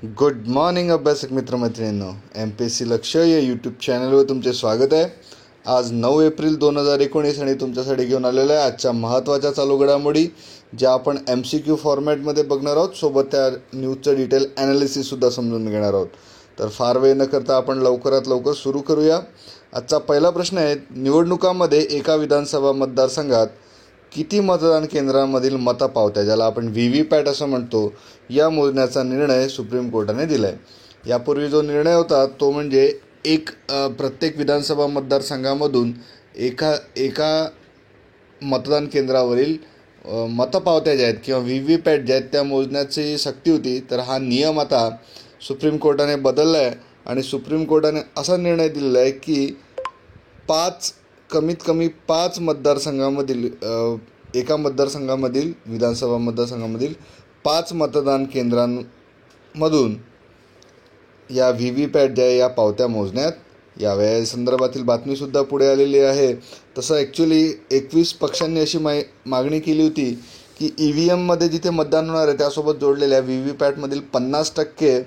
Good morning अभ्यासक मित्रमैत्रिणींनो, MPSC लक्ष या यूट्यूब चॅनलवर तुमचे स्वागत आहे. आज 9 एप्रिल 2019 आणि तुमच्यासाठी घेऊन आलेलं आहे आजच्या महत्त्वाच्या चालू घडामोडी, ज्या आपण MCQ फॉर्मॅटमध्ये बघणार आहोत. सोबत त्या न्यूजचं डिटेल ॲनालिसिससुद्धा समजून घेणार आहोत. तर फार वेळ न करता आपण लवकरात लवकर सुरू करूया. आजचा पहिला प्रश्न आहे, निवडणुकांमध्ये एका विधानसभा मतदारसंघात किती मतदान केंद्रांमधील मतपावत्या, ज्याला आपण VVPAT असं म्हणतो, या मोजण्याचा निर्णय सुप्रीम कोर्टाने दिला आहे. यापूर्वी जो निर्णय होता तो म्हणजे प्रत्येक विधानसभा मतदारसंघामधून एका मतदान केंद्रावरील मतपावत्या ज्या आहेत किंवा VVPAT ज्या आहेत त्या मोजण्याची सक्ती होती. तर हा नियम आता सुप्रीम कोर्टाने बदलला आहे आणि सुप्रीम कोर्टाने असा निर्णय दिलेला आहे की कमीत कमी 5 मतदारसंघामधील एका मतदारसंघामधील विधानसभा मतदारसंघामधील 5 मतदान केंद्रांमधून या VVPAT ज्या या पावत्या मोजण्यात याव्या. या संदर्भातील बातमीसुद्धा पुढे आलेली आहे. तसं ॲक्च्युली 21 पक्षांनी अशी मागणी केली होती की EVMमध्ये जिथे मतदान होणार आहे त्यासोबत जोडलेल्या VVPATमधील 50%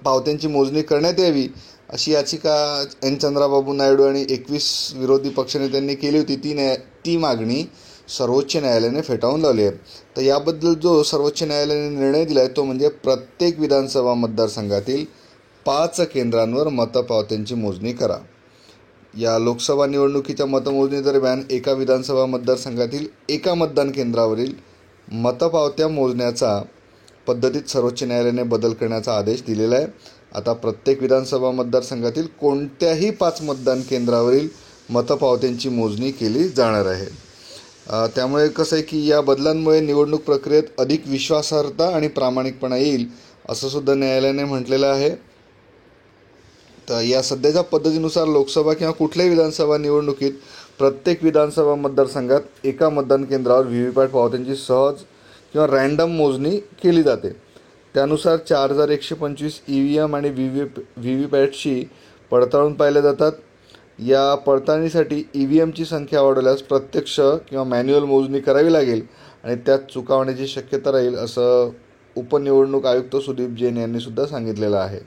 पावत्यांची मोजणी करण्यात यावी, अशी याचिका N. चंद्राबाबू नायडू आणि 21 विरोधी पक्षनेत्यांनी केली होती. ती मागणी सर्वोच्च न्यायालयाने फेटाळून लावली आहे. तर याबद्दल जो सर्वोच्च न्यायालयाने निर्णय दिला आहे तो म्हणजे प्रत्येक विधानसभा मतदारसंघातील 5 केंद्रांवर मतपावत्यांची मोजणी करा. या लोकसभा निवडणुकीच्या मतमोजणी दरम्यान एका विधानसभा मतदारसंघातील एका मतदान केंद्रावरील मतपावत्या मोजण्याचा पद्धतीत सर्वोच्च न्यायालयाने बदल करण्याचा आदेश दिलेला आहे. आता प्रत्येक विधानसभा मतदारसंघातील कोणत्याही 5 मतदान केंद्रावरील मतपावत्यांची मोजणी केली जाणार आहे. त्यामुळे कसं आहे की या बदलांमुळे निवडणूक प्रक्रियेत अधिक विश्वासार्हता आणि प्रामाणिकपणा येईल, असं सुद्धा न्यायालयाने म्हटलेलं आहे. तर या सध्याच्या पद्धतीनुसार लोकसभा किंवा कुठल्याही विधानसभा निवडणुकीत प्रत्येक विधानसभा मतदारसंघात एका मतदान केंद्रावर VVPAT पावत्यांची सहज किंवा रँडम मोजणी केली जाते. त्यानुसार 4125 EVM आणि VVPATची पडताळून पाहिल्या जातात. या पडताळणीसाठी EVMची संख्या वाढवल्यास प्रत्यक्ष किंवा मॅन्युअल मोजणी करावी लागेल आणि त्यात चुका होण्याची शक्यता राहील, असं उपनिवडणूक आयुक्त सुदीप जैन यांनी सुद्धा सांगितलेलं आहे.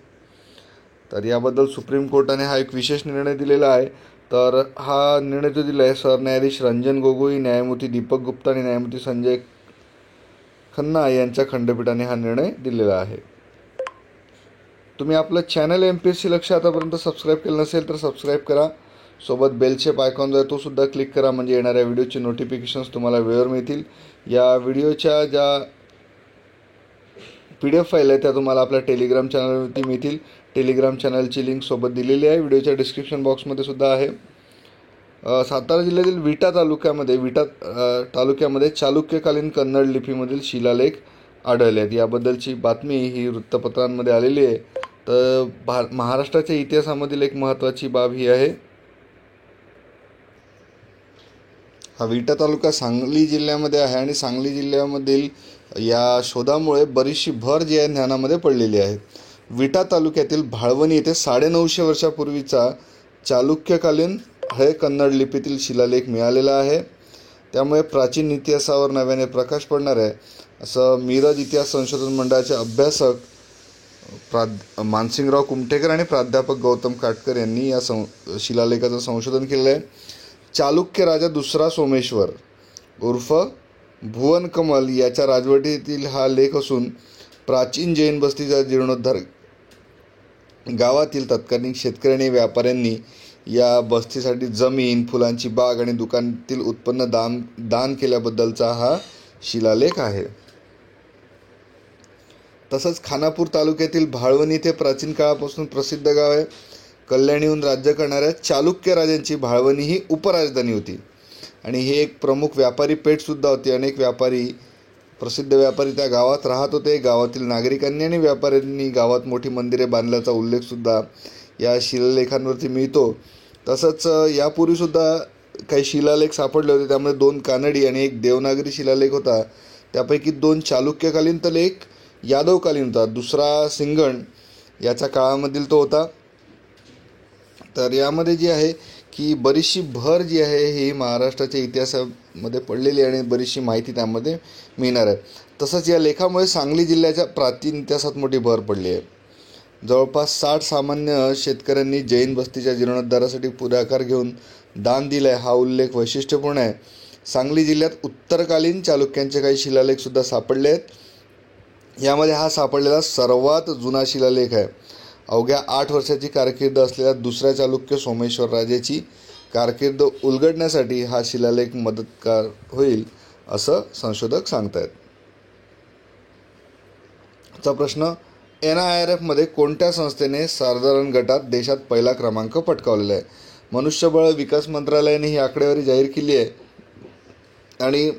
तर याबद्दल सुप्रीम कोर्टाने हा एक विशेष निर्णय दिलेला आहे. तर हा निर्णय जो दिला आहे सरन्यायाधीश रंजन गोगोई, न्यायमूर्ती दीपक गुप्ता आणि न्यायमूर्ती संजय खन्ना यांच्या खंडपीठाने हा निर्णय दिलेला आहे. तुम्ही आपलं चॅनल MPSC लक्ष आतापर्यंत सबस्क्राईब केलं नसेल तर सबस्क्राईब करा. सोबत बेलशेप आयकॉन जो आहे तो सुद्धा क्लिक करा, म्हणजे येणाऱ्या व्हिडिओचे नोटिफिकेशन्स तुम्हाला वेळेवर मिळतील. या व्हिडिओच्या ज्या PDF फाईल आहे त्या तुम्हाला आपल्या टेलिग्राम चॅनलवरती मिळतील. टेलिग्राम चॅनलची लिंक सोबत दिलेली आहे, व्हिडिओच्या डिस्क्रिप्शन बॉक्समध्ये सुद्धा आहे. सातारा जिल्ह्यातील विटा तालुक्यामध्ये चालुक्यकालीन कन्नड लिपीमधील शिलालेख आढळले आहेत. याबद्दलची बातमी ही वृत्तपत्रांमध्ये आलेली आहे. तर महाराष्ट्राच्या इतिहासामधील एक महत्त्वाची बाब ही आहे. हा विटा तालुका सांगली जिल्ह्यामध्ये आहे आणि सांगली जिल्ह्यामधील या शोधामुळे बरीचशी भर जी आहे ज्ञानामध्ये पडलेली आहे. विटा तालुक्यातील भाळवणी येथे 950 वर्षापूर्वीचा चालुक्यकालीन कन्नड लिपीतील शिलालेख मिळालेला आहे. त्यामुळे प्राचीन इतिहासावर नव्याने प्रकाश पडणार आहे, असं मिरज इतिहास संशोधन मंडळाचे अभ्यासक मानसिंगराव कुमठेकर आणि प्राध्यापक गौतम काटकर यांनी या शिलालेखाचं संशोधन केलेलं आहे. चालुक्य राजा दुसरा सोमेश्वर उर्फ भुवन कमल याच्या राजवटीतील हा लेख असून प्राचीन जैन बस्तीचा जीर्णोद्धार, गावातील तत्कालीन शेतकरी आणि व्यापाऱ्यांनी या बस्तीसाठी जमीन, फुलांची बाग आणि दुकानातील उत्पन्न दान केल्याबद्दलचा हा शिलालेख आहे. तसंच खानापूर तालुक्यातील भाळवणी ते प्राचीन काळापासून प्रसिद्ध गाव आहे. कल्याणीहून राज्य करणाऱ्या चालुक्य राजांची भाळवणी ही उपराजधानी होती आणि हे एक प्रमुख व्यापारी पेठसुद्धा होती. अनेक प्रसिद्ध व्यापारी त्या गावात राहत होते. गावातील नागरिकांनी आणि व्यापाऱ्यांनी गावात मोठी मंदिरे बांधल्याचा उल्लेखसुद्धा या शिलालेखांवरती मिळतो. तसंच यापूर्वीसुद्धा काही शिलालेख सापडले होते. त्यामध्ये 2 कानडी आणि 1 देवनागरी शिलालेख होता. त्यापैकी 2 चालुक्यकालीन तर 1 यादवकालीन होता. दुसरा सिंगण याच्या काळामधील तो होता. तर यामध्ये जे आहे की बरीचशी भर जी आहे ही महाराष्ट्राच्या इतिहासामध्ये पडलेली आहे आणि बरीचशी माहिती त्यामध्ये मिळणार आहे. तसंच या लेखामुळे सांगली जिल्ह्याच्या प्राचीन इतिहासात मोठी भर पडली आहे. जवळपास 60 सामान्य शेतकऱ्यांनी जैन बस्तीच्या जीर्णोद्धारासाठी पुढाकार घेऊन दान दिलं आहे. हा उल्लेख वैशिष्ट्यपूर्ण आहे. सांगली जिल्ह्यात उत्तरकालीन चालुक्यांचे काही शिलालेखसुद्धा सापडले आहेत. यामध्ये हा सापडलेला सर्वात जुना शिलालेख आहे. अवघ्या 8 वर्षाची कारकीर्द असलेल्या दुसऱ्या चालुक्य सोमेश्वर राजेची कारकीर्द उलगडण्यासाठी हा शिलालेख मदतगार होईल असं संशोधक सांगतायत. चा प्रश्न, NIRFमध्ये कोणत्या संस्थेने साधारण गटात देशात पहिला क्रमांक पटकावलेला आहे? मनुष्यबळ विकास मंत्रालयाने ही आकडेवारी जाहीर केली आहे आणि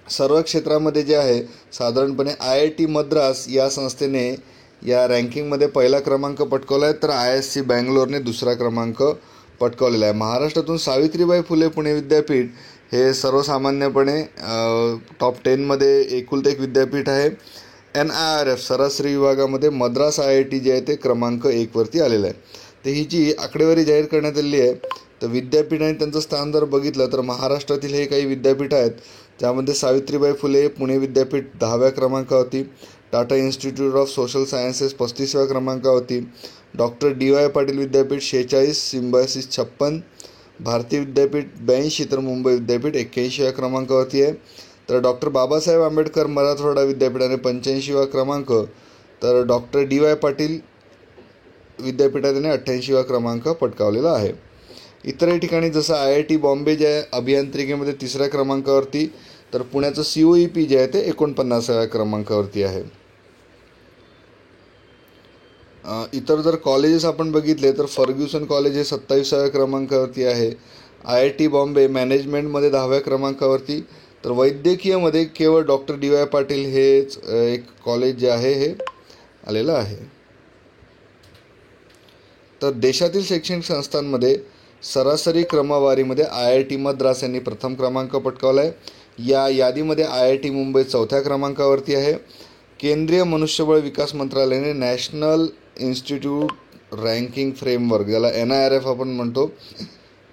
सर्व क्षेत्रामध्ये जे आहे साधारणपणे IIT मद्रास या संस्थेने या रँकिंगमध्ये पहिला क्रमांक पटकावला आहे, तर ISC बँगलोरने दुसरा क्रमांक पटकावलेला आहे. महाराष्ट्रातून सावित्रीबाई फुले पुणे विद्यापीठ हे सर्वसामान्यपणे टॉप 10मध्ये एकुलते एक विद्यापीठ आहे. NIRF सरासरी विभागामध्ये मद्रास IIT जे आहे ते क्रमांक 1 वरती आलेलं आहे. तर ही जी आकडेवारी जाहीर करण्यात आलेली आहे, तर विद्यापीठ आणि त्यांचं स्थान जर बघितलं तर महाराष्ट्रातील हे काही विद्यापीठ आहेत. त्यामध्ये सावित्रीबाई फुले पुणे विद्यापीठ 10व्या क्रमांकावरती, Tata institute of social sciences 35व्या क्रमांकावरती, डॉक्टर DY पाटील विद्यापीठ 46, सिम्बायसिस 56, भारती विद्यापीठ 82, तर मुंबई विद्यापीठ 81व्या क्रमांकावरती आहे. तर डॉक्टर बाबासाहेब आंबेडकर मराठवाडा विद्यापीठाने 85वा क्रमांक, तर डॉक्टर DY पाटील विद्यापीठाने 88वा क्रमांक पटकावलेला आहे. इतरही ठिकाणी जसं IIT बॉम्बे जे आहे अभियांत्रिकीमध्ये 3ऱ्या क्रमांकावरती, तर पुण्याचं COEP जे आहे ते 49व्या क्रमांकावरती आहे. इतर जर कॉलेजेस आपण बघितले तर फर्ग्युसन कॉलेज हे 27व्या क्रमांकावरती आहे. IIT बॉम्बे मॅनेजमेंटमध्ये 10व्या क्रमांकावरती, तर वैद्यकीयमध्ये केवळ डॉक्टर DY पाटील हेच एक कॉलेज जे आहे हे आलेलं आहे. तर देशातील शैक्षणिक संस्थांमध्ये सरासरी क्रमवारीमध्ये IIT मद्रास यांनी प्रथम क्रमांक पटकावला आहे. या यादीमध्ये IIT मुंबई 4थ्या क्रमांकावरती आहे. केंद्रीय मनुष्यबळ विकास मंत्रालयाने नॅशनल इन्स्टिट्यूट रँकिंग फ्रेमवर्क, ज्याला NIRF आपण म्हणतो,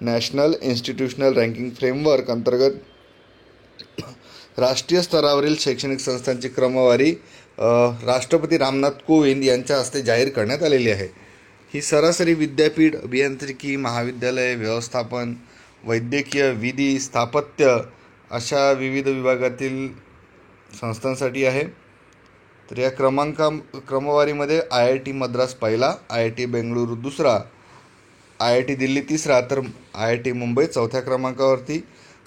नॅशनल इन्स्टिट्यूशनल रँकिंग फ्रेमवर्क अंतर्गत राष्ट्रीय स्तरावरील शैक्षणिक संस्थांची क्रमवारी राष्ट्रपती रामनाथ कोविंद यांच्या हस्ते जाहीर करण्यात आलेली आहे. ही सरासरी विद्यापीठ, अभियांत्रिकी, महाविद्यालय, व्यवस्थापन, वैद्यकीय, विधी, स्थापत्य अशा विविध विभागातील संस्थांसाठी आहे. तर या क्रमवारीमध्ये IIT मद्रास पहिला, IIT बेंगळुरू दुसरा, IIT दिल्ली तिसरा, तर IIT मुंबई 4थ्या क्रमांकावरती,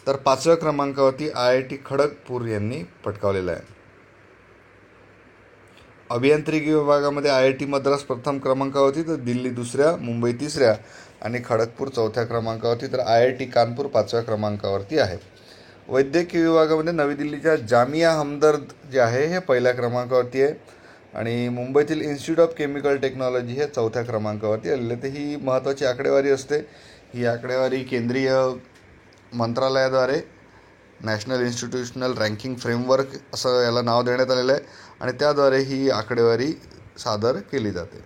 तर 5व्या क्रमांकावरती IIT खडगपूर यांनी पटकावलेला आहे. अभियांत्रिकी विभागामध्ये IIT मद्रास प्रथम क्रमांकावरती, तर दिल्ली दुसऱ्या, मुंबई तिसऱ्या आणि खडगपूर 4थ्या क्रमांकावरती, तर IIT कानपूर 5व्या क्रमांकावरती आहे. वैद्यकीय विभागामध्ये नवी दिल्लीच्या जामिया हमदर्द जे आहे हे पहिल्या क्रमांकावरती आहे आणि मुंबईतील इन्स्टिट्यूट ऑफ केमिकल टेक्नॉलॉजी हे 4थ्या क्रमांकावरती आलेले. तर ही महत्त्वाची आकडेवारी असते. ही आकडेवारी केंद्रीय मंत्रालयाद्वारे नॅशनल इन्स्टिट्यूशनल रँकिंग फ्रेमवर्क असं याला नाव देण्यात आलेलं आहे आणि त्याद्वारे ही आकडेवारी सादर केली जाते.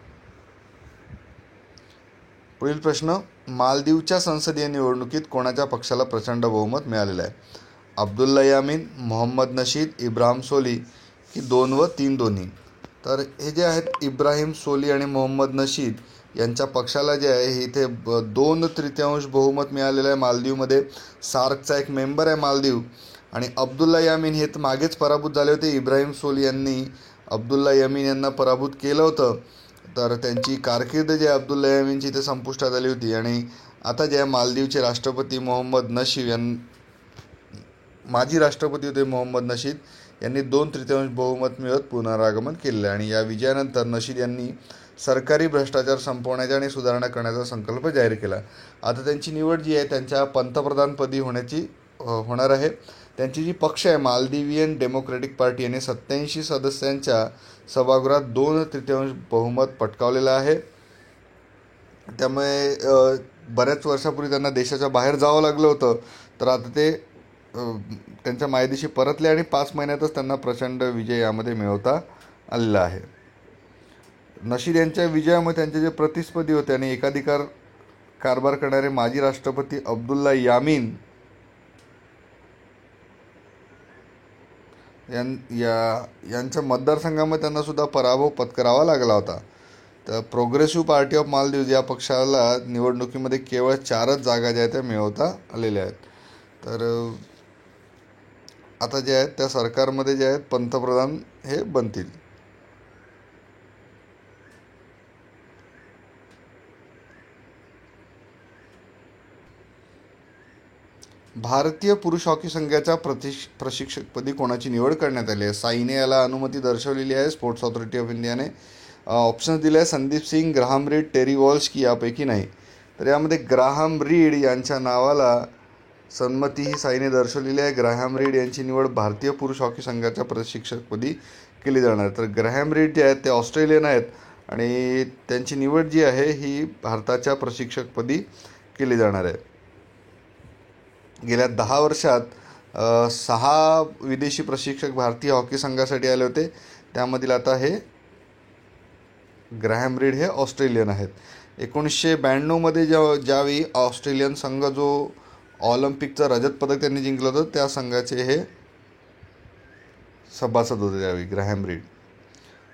पुढील प्रश्न, मालदीवच्या संसदीय निवडणुकीत कोणाच्या पक्षाला प्रचंड बहुमत मिळालेलं आहे? अब्दुल्ला यामीन, मोहम्मद नशीद, इब्राहिम सोली की 2 व 3 दोन्ही? तर हे जे आहेत इब्राहिम सोली आणि मोहम्मद नशीद यांच्या पक्षाला जे आहे इथे 2/3 बहुमत मिळालेलं आहे. मालदीवमध्ये सार्कचा एक मेंबर आहे मालदीव आणि अब्दुल्ला यामीन हे तर मागेच पराभूत झाले होते. इब्राहिम सोली यांनी अब्दुल्ला यामीन यांना पराभूत केलं होतं. तर त्यांची कारकीर्द जी आहे अब्दुल्ला यामीनची ते संपुष्टात आली होती आणि आता जे आहे मालदीवचे राष्ट्रपती मोहम्मद नशीद माजी राष्ट्रपती होते मोहम्मद नशीद यांनी 2/3 बहुमत मिळवत पुनरागमन केलेलं आहे आणि या विजयानंतर नशीद यांनी सरकारी भ्रष्टाचार संपवण्याचा आणि सुधारणा करण्याचा संकल्प जाहीर केला. आता त्यांची निवड जी आहे त्यांच्या पंतप्रधानपदी होणार आहे. त्यांची जी पक्ष आहे मालदिवियन डेमोक्रॅटिक पार्टी याने 87 सदस्यांच्या सभागृहात 2/3 बहुमत पटकावलेलं आहे. त्यामुळे बऱ्याच वर्षापूर्वी त्यांना देशाच्या बाहेर जावं लागलं होतं. तर आता ते त्यांच्या मायदेशी परतले आणि 5 महिन्यातच त्यांना प्रचंड विजय यामध्ये मिळवता आलेला आहे. नशीद यांच्या विजयामुळे त्यांचे जे प्रतिस्पर्धी होते आणि एकाधिकार कारभार करणारे माजी राष्ट्रपती अब्दुल्ला यामीन यांच्या मतदारसंघामध्ये त्यांना सुद्धा पराभव पत्करावा लागला होता. तर प्रोग्रेसिव्ह पार्टी ऑफ मालदीव्ज या पक्षाला निवडणुकीमध्ये केवळ 4च जागा ज्या आहेत त्या मिळवता आलेल्या आहेत. तर आता जे आहेत त्या सरकारमध्ये जे आहेत पंतप्रधान हे बनतील. भारतीय पुरुष हॉकी संघाच्या प्रशिक्षकपदी कोणाची निवड करण्यात आली आहे? साईने याला अनुमती दर्शवलेली आहे. स्पोर्ट्स ऑथॉरिटी ऑफ इंडियाने ऑप्शन्स दिले आहे, Sandeep Singh, Graham Reid, Terry Walsh की यापैकी नाही. तर यामध्ये ग्राहम रीड यांच्या नावाला संमती ही साईने दर्शवलेली आहे. ग्राहम रीड यांची निवड भारतीय पुरुष हॉकी संघाच्या प्रशिक्षकपदी केली जाणार. तर ग्राहम रीड जे आहेत ते ऑस्ट्रेलियन आहेत आणि त्यांची निवड जी आहे ही भारताच्या प्रशिक्षकपदी केली जाणार आहे. गेल्या 10 वर्षात 6 विदेशी प्रशिक्षक भारतीय हॉकी संघासाठी आले होते. त्यामधील आता हे ग्राहम रीड हे ऑस्ट्रेलियन आहेत. 1992मध्ये ज्यावेळी ऑस्ट्रेलियन संघ जो ऑलिम्पिकचं रजत पदक त्यांनी जिंकलं होतं त्या संघाचे हे सभासद होते त्यावेळी ग्राहम रीड.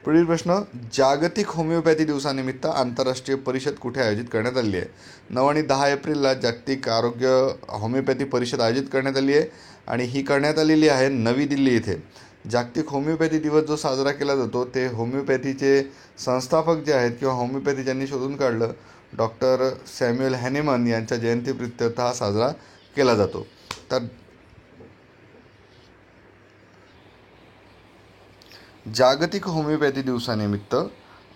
पुढील प्रश्न, जागतिक होमिओपॅथी दिवसानिमित्त आंतरराष्ट्रीय परिषद कुठे आयोजित करण्यात आली आहे? 9 आणि 10 एप्रिलला जागतिक आरोग्य होमिओपॅथी परिषद आयोजित करण्यात आली आहे आणि ही करण्यात आलेली आहे नवी दिल्ली येथे. जागतिक होमिओपॅथी दिवस जो साजरा केला जातो ते होमिओपॅथीचे संस्थापक जे आहेत किंवा होमिओपॅथी ज्यांनी शोधून काढलं डॉक्टर सॅम्युएल हॅनेमन यांच्या जयंतीप्रित्यर्थ हा साजरा केला जातो. तर जागतिक होमिओपॅथी दिवसानिमित्त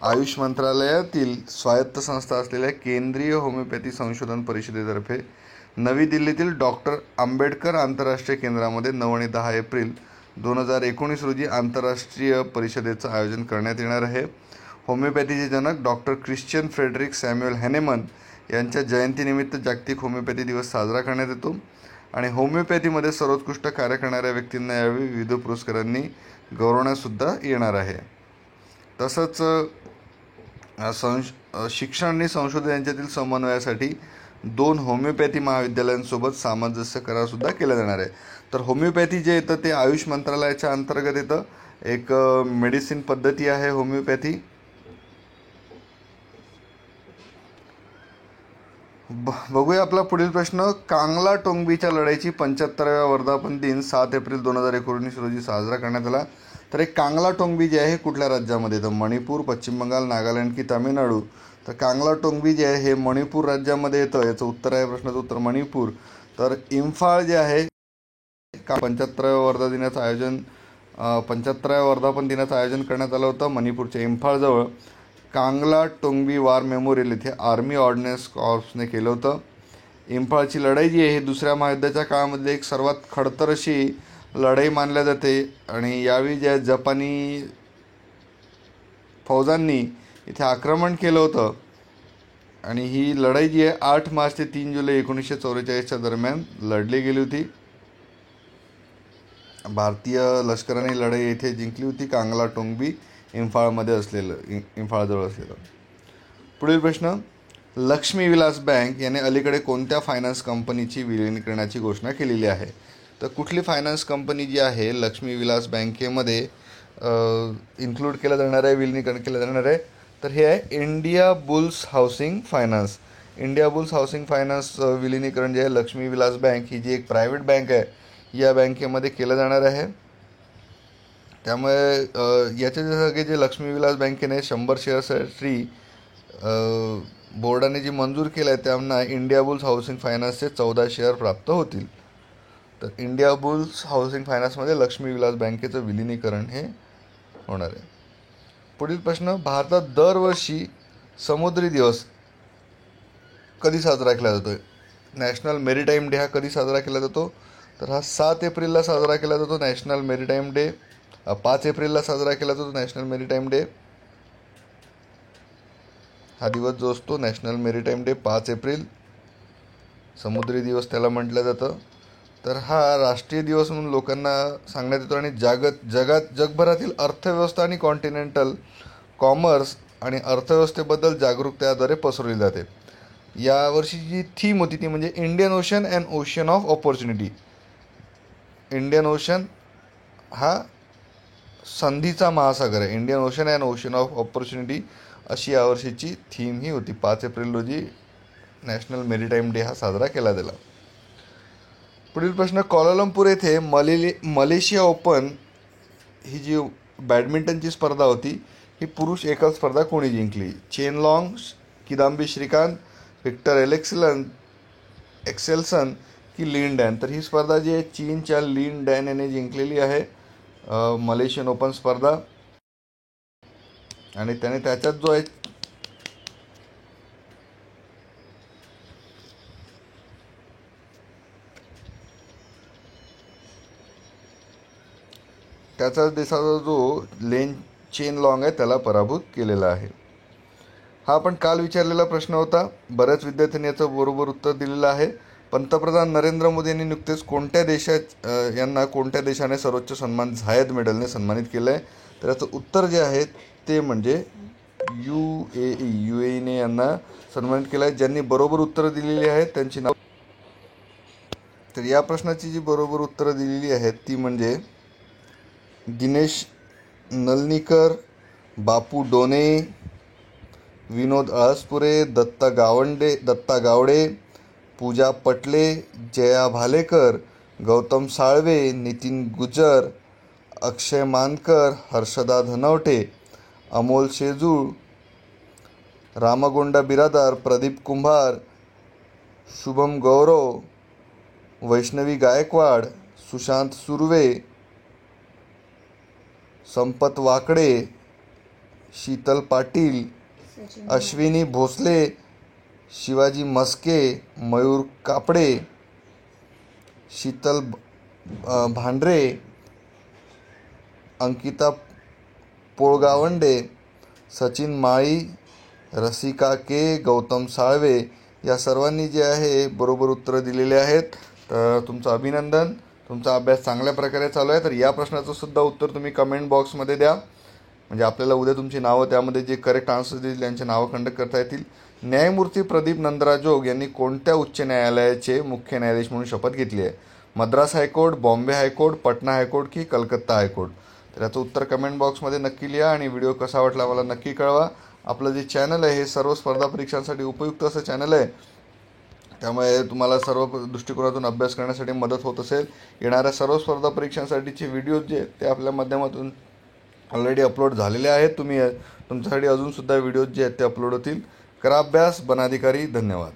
आयुष मंत्रालयातील स्वायत्त संस्था असलेल्या केंद्रीय होमिओपॅथी संशोधन परिषदेतर्फे नवी दिल्लीतील डॉक्टर आंबेडकर आंतरराष्ट्रीय केंद्रामध्ये 9 आणि 10 एप्रिल 2019 रोजी आंतरराष्ट्रीय परिषदेचं आयोजन करण्यात येणार आहे. होमिओपॅथीचे जनक डॉक्टर ख्रिश्चियन फ्रेडरिक सॅम्युएल हॅनेमन यांच्या जयंतीनिमित्त जागतिक होमिओपॅथी दिवस साजरा करण्यात येतो आणि होमिओपॅथीमध्ये सर्वोत्कृष्ट कार्य करणाऱ्या व्यक्तींना यावेळी विविध पुरस्कारांनी गौरवण्यातसुद्धा येणार आहे. तसंच शिक्षण आणि संशोधन यांच्यातील समन्वयासाठी 2 होमिओपॅथी महाविद्यालयांसोबत सामंजस्य करारसुद्धा केला जाणार आहे. तर होमिओपॅथी जे येतं ते आयुष मंत्रालयाच्या अंतर्गत येतं. एक मेडिसिन पद्धती आहे होमिओपॅथी. बघूया आपला पुढील प्रश्न, कांगला टोंगबीच्या लढाईची 75व्या वर्धापन दिन 7 एप्रिल 2019 रोजी साजरा करण्यात आला. तर एक कांगला टोंगबी जे आहे कुठल्या राज्यामध्ये येतं? मणिपूर, पश्चिम बंगाल, नागालँड की तामिळनाडू? तर कांगला टोंगबी जे आहे हे मणिपूर राज्यामध्ये येतं. याचं उत्तर आहे प्रश्नाचं उत्तर मणिपूर. तर इम्फाळ जे आहे 75व्या वर्धापन दिनाचं आयोजन करण्यात आलं होतं मणिपूरच्या इम्फाळजवळ. कांगला टोंगबी वार मेमोरियल इथे आर्मी ऑर्डिनन्स कॉर्प्सने केलं होतं. इम्फाळची लढाई जी आहे ही दुसऱ्या महायुद्धाच्या काळामधली एक सर्वात खडतर अशी लढाई मानल्या जाते आणि यावेळी ज्या जपानी फौजांनी इथे आक्रमण केलं होतं आणि ही लढाई जी आहे 8 मार्च ते 3 जुलै 1944च्या दरम्यान लढली गेली होती. भारतीय लष्कराने लढाई इथे जिंकली होती. कांगला टोंगबी इम्फाळजवळ असलेलं. पुढील प्रश्न, लक्ष्मी विलास बँक याने अलीकडे कोणत्या फायनान्स कंपनीची विलीनीकरणाची घोषणा केलेली आहे? तर कुठली फायनान्स कंपनी जी आहे लक्ष्मी विलास बँकेमध्ये इन्क्लूड केलं जाणार आहे, विलीनीकरण केलं जाणार आहे? तर हे आहे India bulls housing finance. India bulls housing finance विलीनीकरण जे आहे लक्ष्मी विलास बँक ही जी एक प्रायव्हेट बँक आहे या बँकेमध्ये केलं जाणार आहे. त्यामुळे याचे सगळे जे लक्ष्मी विलास बँकेने 100 शेअर्ससाठी बोर्डाने जी मंजूर केलं आहे त्यांना इंडिया बुल्स हाऊसिंग फायनान्सचे 14 शेअर प्राप्त होतील. तर इंडिया बुल्स हाऊसिंग फायनान्समध्ये लक्ष्मी विलास बँकेचं विलीनीकरण हे होणार आहे. पुढील प्रश्न, भारतात दरवर्षी समुद्री दिवस कधी साजरा केला जातो? नॅशनल मेरीटाईम डे हा कधी साजरा केला जातो? तर हा 7 एप्रिलला साजरा केला जातो नॅशनल मेरीटाईम डे. 5 एप्रिलला साजरा केला जातो नॅशनल मेरीटाईम डे. हा दिवस जो असतो नॅशनल मेरीटाईम डे 5 एप्रिल समुद्री दिवस त्याला म्हटलं जातं. तर हा राष्ट्रीय दिवस म्हणून लोकांना सांगण्यात येतो आणि जगभरातील अर्थव्यवस्था आणि कॉन्टिनेंटल कॉमर्स आणि अर्थव्यवस्थेबद्दल जागरूकतेद्वारे पसरवली जाते. यावर्षीची जी थीम होती ती म्हणजे Indian ocean and ocean of opportunity. Indian ocean हा संधीचा महासागर आहे. Indian ocean and ocean of opportunity अशी यावर्षीची थीम ही होती. 5 एप्रिल रोजी नॅशनल मेरीटाईम डे हा साजरा केला गेला. पुढील प्रश्न, क्वालालंपूर येथे मलेशिया ओपन ही जी बॅडमिंटनची स्पर्धा होती ही पुरुष एकल स्पर्धा कोणी जिंकली? Chen Long, Kidambi Srikanth, Viktor Axelsen की लिन डॅन. तर ही स्पर्धा जी आहे चीनच्या लिन डॅन याने जिंकलेली आहे मलेशियन ओपन स्पर्धा. आणि त्याने त्याच्यात जो आहे त्याचा देशाचा जो चेन लाँग आहे त्याला पराभूत केलेला आहे. हा आपण काल विचारलेला प्रश्न होता. बऱ्याच विद्यार्थ्यांनी याचं बरोबर उत्तर दिलेलं आहे. पंतप्रधान नरेंद्र मोदी यांनी नुकतेच कोणत्या देशाने सर्वोच्च सन्मान झायद मेडलने सन्मानित केलं आहे? तर याचं उत्तर जे आहे ते म्हणजे UAEने यांना सन्मानित केलं आहे. ज्यांनी बरोबर उत्तरं दिलेली आहेत त्यांची नाव. तर या प्रश्नाची जी बरोबर उत्तरं दिलेली आहेत ती म्हणजे दिनेश नलनीकर, बापू डोने, विनोद अळसपुरे, दत्ता गावडे, पूजा पटले, जया भालेकर, गौतम साळवे, नितीन गुजर, अक्षय मानकर, हर्षदा धनवटे, अमोल शेजूळ, रामगोंडा बिरादार, प्रदीप कुंभार, शुभम गौरव, वैष्णवी गायकवाड, सुशांत सुर्वे, संपत वाकडे, शीतल पाटील, अश्विनी भोसले, शिवाजी मस्के, मयूर कापडे, शीतल भांडरे, अंकिता पोळगावंडे, सचिन माळी, रसिका के, गौतम साळवे या सर्वांनी जे आहे बरोबर उत्तरं दिलेले आहेत. तर तुमचं अभिनंदन. तुमचा अभ्यास चांगल्या प्रकारे चालू आहे. तर या प्रश्नाचं सुद्धा उत्तर तुम्ही कमेंट बॉक्समध्ये द्या म्हणजे आपल्याला उद्या तुमची नावं त्यामध्ये जे करेक्ट आन्सर देतील त्यांचे नावं कंडक्ट करता येतील. न्यायमूर्ती प्रदीप नंद्राजोग यांनी कोणत्या उच्च न्यायालयाचे मुख्य न्यायाधीश म्हणून शपथ घेतली आहे? Madras high court, Bombay high court, Patna high court की कलकत्ता हायकोर्ट? तर याचं उत्तर कमेंट बॉक्समध्ये नक्की लिहा आणि व्हिडिओ कसा वाटला मला नक्की कळवा. आपलं जे चॅनल आहे हे सर्व स्पर्धा परीक्षांसाठी उपयुक्त असं चॅनल आहे. त्यामुळे तुम्हाला सर्व दृष्टिकोनातून अभ्यास करण्यासाठी मदत होत असेल. येणाऱ्या सर्व स्पर्धा परीक्षांसाठीचे व्हिडिओज जे आहेत ते आपल्या माध्यमातून ऑलरेडी अपलोड झालेले आहेत. तुमच्यासाठी अजूनसुद्धा व्हिडिओज जे आहेत ते अपलोड होतील. करा अभ्यास. बनाधिकारी. धन्यवाद.